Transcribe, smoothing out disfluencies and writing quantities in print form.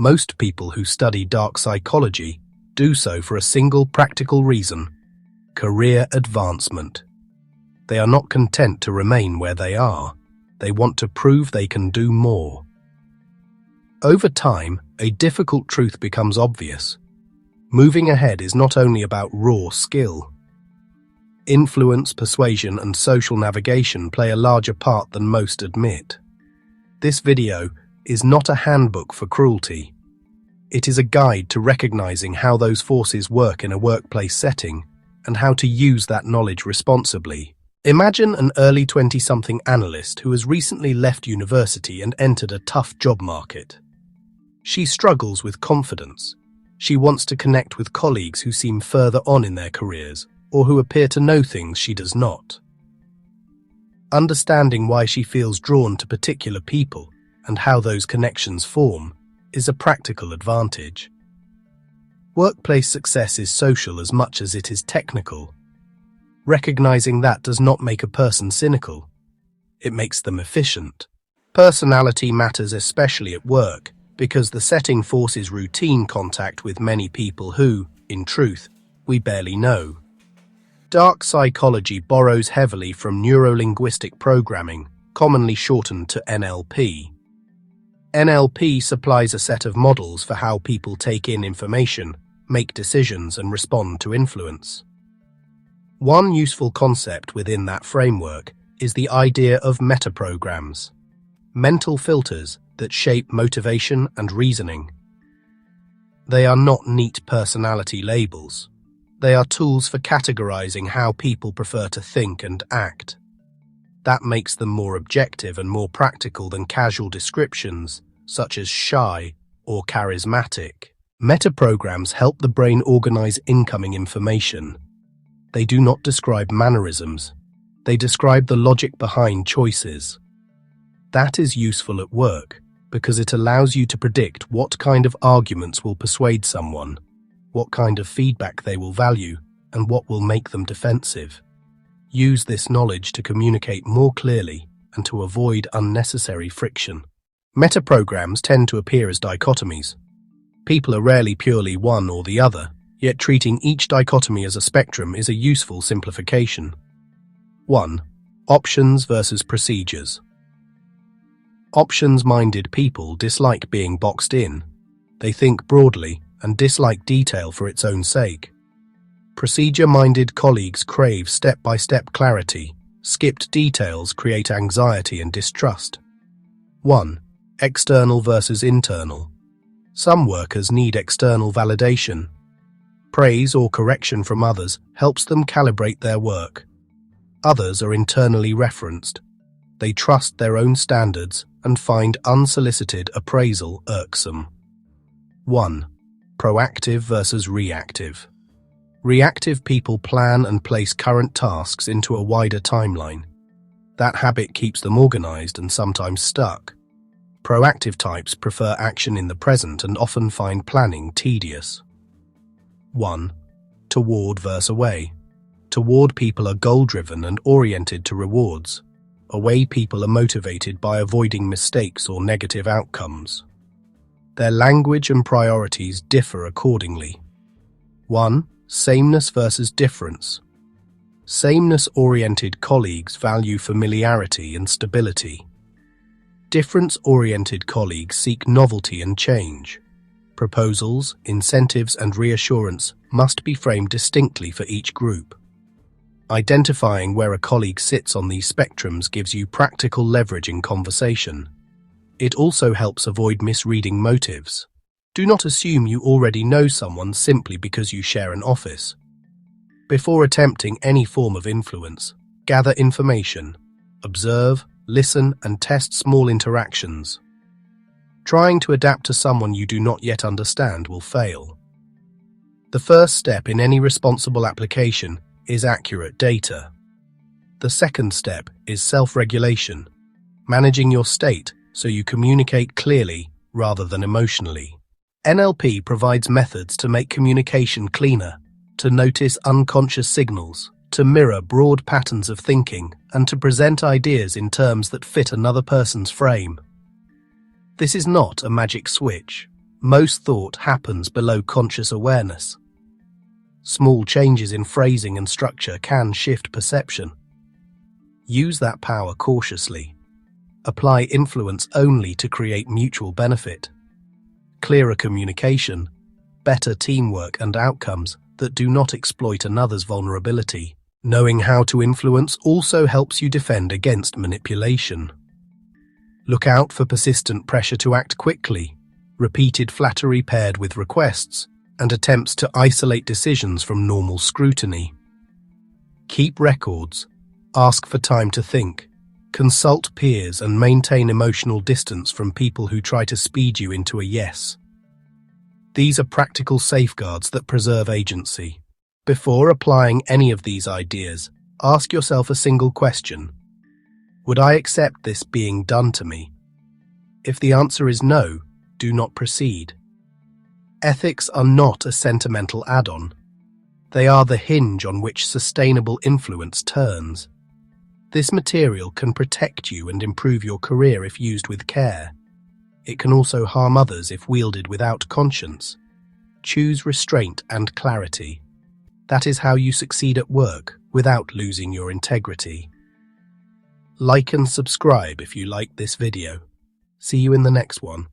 Most people who study dark psychology do so for a single practical reason: career advancement. They are not content to remain where they are. They want to prove they can do more. Over time, a difficult truth becomes obvious. Moving ahead is not only about raw skill. Influence, persuasion, and social navigation play a larger part than most admit. This video is not a handbook for cruelty. It is a guide to recognizing how those forces work in a workplace setting and how to use that knowledge responsibly. Imagine an early 20-something analyst who has recently left university and entered a tough job market. She struggles with confidence. She wants to connect with colleagues who seem further on in their careers or who appear to know things she does not. Understanding why she feels drawn to particular people and how those connections form is a practical advantage. Workplace success is social as much as it is technical. Recognizing that does not make a person cynical. It makes them efficient. Personality matters especially at work because the setting forces routine contact with many people who, in truth, we barely know. Dark psychology borrows heavily from neuro-linguistic programming, commonly shortened to NLP. NLP supplies a set of models for how people take in information, make decisions, and respond to influence. One useful concept within that framework is the idea of metaprograms, mental filters that shape motivation and reasoning. They are not neat personality labels. They are tools for categorizing how people prefer to think and act. That makes them more objective and more practical than casual descriptions, such as shy or charismatic. Metaprograms help the brain organize incoming information. They do not describe mannerisms. They describe the logic behind choices. That is useful at work because it allows you to predict what kind of arguments will persuade someone, what kind of feedback they will value, and what will make them defensive. Use this knowledge to communicate more clearly and to avoid unnecessary friction. Metaprograms tend to appear as dichotomies. People are rarely purely one or the other, yet treating each dichotomy as a spectrum is a useful simplification. 1. Options versus procedures. Options-minded people dislike being boxed in. They think broadly and dislike detail for its own sake. Procedure-minded colleagues crave step-by-step clarity. Skipped details create anxiety and distrust. 1. External versus internal. Some workers need external validation. Praise or correction from others helps them calibrate their work. Others are internally referenced. They trust their own standards and find unsolicited appraisal irksome. 1. Proactive versus reactive. Reactive people plan and place current tasks into a wider timeline. That habit keeps them organized and sometimes stuck. Proactive types prefer action in the present and often find planning tedious. 1. Toward versus away. Toward people are goal-driven and oriented to rewards. Away people are motivated by avoiding mistakes or negative outcomes. Their language and priorities differ accordingly. 1. Sameness versus difference. Sameness-oriented colleagues value familiarity and stability. Difference-oriented colleagues seek novelty and change. Proposals, incentives, and reassurance must be framed distinctly for each group. Identifying where a colleague sits on these spectrums gives you practical leverage in conversation. It also helps avoid misreading motives. Do not assume you already know someone simply because you share an office. Before attempting any form of influence, gather information, observe, listen, and test small interactions. Trying to adapt to someone you do not yet understand will fail. The first step in any responsible application is accurate data. The second step is self-regulation, managing your state so you communicate clearly rather than emotionally. NLP provides methods to make communication cleaner, to notice unconscious signals, to mirror broad patterns of thinking, and to present ideas in terms that fit another person's frame. This is not a magic switch. Most thought happens below conscious awareness. Small changes in phrasing and structure can shift perception. Use that power cautiously. Apply influence only to create mutual benefit. Clearer communication, better teamwork, and outcomes that do not exploit another's vulnerability. Knowing how to influence also helps you defend against manipulation. Look out for persistent pressure to act quickly, repeated flattery paired with requests, and attempts to isolate decisions from normal scrutiny. Keep records, ask for time to think, consult peers, and maintain emotional distance from people who try to speed you into a yes. These are practical safeguards that preserve agency. Before applying any of these ideas, ask yourself a single question. Would I accept this being done to me? If the answer is no, do not proceed. Ethics are not a sentimental add-on. They are the hinge on which sustainable influence turns. This material can protect you and improve your career if used with care. It can also harm others if wielded without conscience. Choose restraint and clarity. That is how you succeed at work without losing your integrity. Like and subscribe if you like this video. See you in the next one.